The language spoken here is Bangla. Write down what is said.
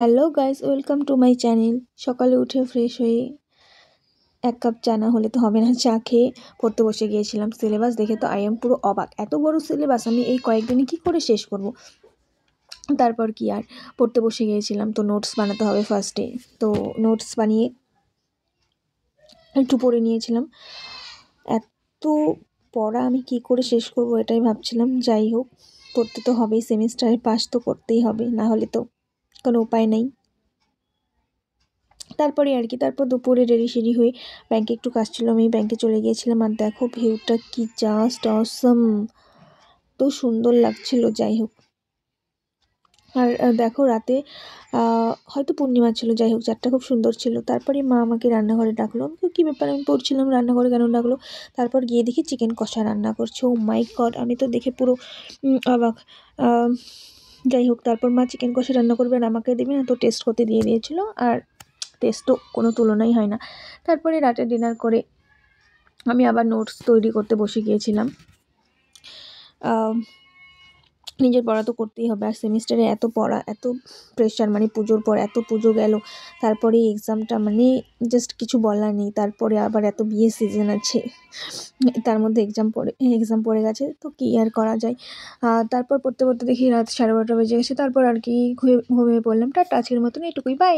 Hello guys, welcome to my channel. সকালে উঠে ফ্রেশ হয়ে এক কাপ চা না হলে তো হবে না, চা খেয়ে পড়তে বসে গিয়েছিলাম। সিলেবাস দেখে তো আই এম পুরো অবাক, এত বড় সিলেবাস আমি এই কয়েকদিনে কী করে শেষ করব। তারপর কি আর পড়তে বসে গিয়েছিলাম, তো নোটস বানাতে হবে ফার্স্টে। তো নোটস বানিয়ে একটু পড়ে নিয়েছিলাম। এত পড়া আমি কি করে শেষ করব এটাই ভাবছিলাম। যাই হোক, পড়তে তো হবেই, সেমিস্টারে পাস তো করতেই হবে, না হলে তো কোনো উপায় নেই। তারপরে আর কি, তারপর দুপুরে রেডি সেডি হয়ে ব্যাংকে একটু কাজ ছিল, আমি ব্যাংকে চলে গিয়েছিলাম। আর দেখো ভিউটা কি জাস্ট অসম, তো সুন্দর লাগছিল। যাই হোক, আর দেখো রাতে হয়তো পূর্ণিমা ছিল, যাই হোক চারটা খুব সুন্দর ছিল। তারপরে মা আমাকে রান্নাঘরে ডাকলো, আমি কী ব্যাপার, আমি পড়ছিলাম, রান্নাঘরে কেন ডাকলো? তারপর গিয়ে দেখি চিকেন কষা রান্না করছে। ও মাই গড, আমি তো দেখে পুরো অবাক। যাই হোক, তারপর মা চিকেন কষা রান্না করবে আর আমাকে দেবে না, তো টেস্ট করতে দিয়ে দিয়েছিল। আর টেস্ট তো কোনো তুলনাই হয় না। তারপরে রাতে ডিনার করে আমি আবার নোটস তৈরি করতে বসে গিয়েছিলাম। নিজের পড়া তো করতেই হবে, আর সেমিস্টারে এত পড়া, এত প্রেশার, মানে পুজোর পর এত পুজো গেল, তারপরে এক্সামটা, মানে জাস্ট কিছু বলার নেই। তারপরে আবার এত বিয়ের সিজন আছে, তার মধ্যে এক্সাম পড়ে গেছে, তো কী আর করা যায়। তারপর পড়তে পড়তে দেখি রাত 12:30 বেজে গেছে। তারপর আর কি ঘুমিয়ে পড়লাম। টাটা, আজকের মতন এটুকুই, বাই।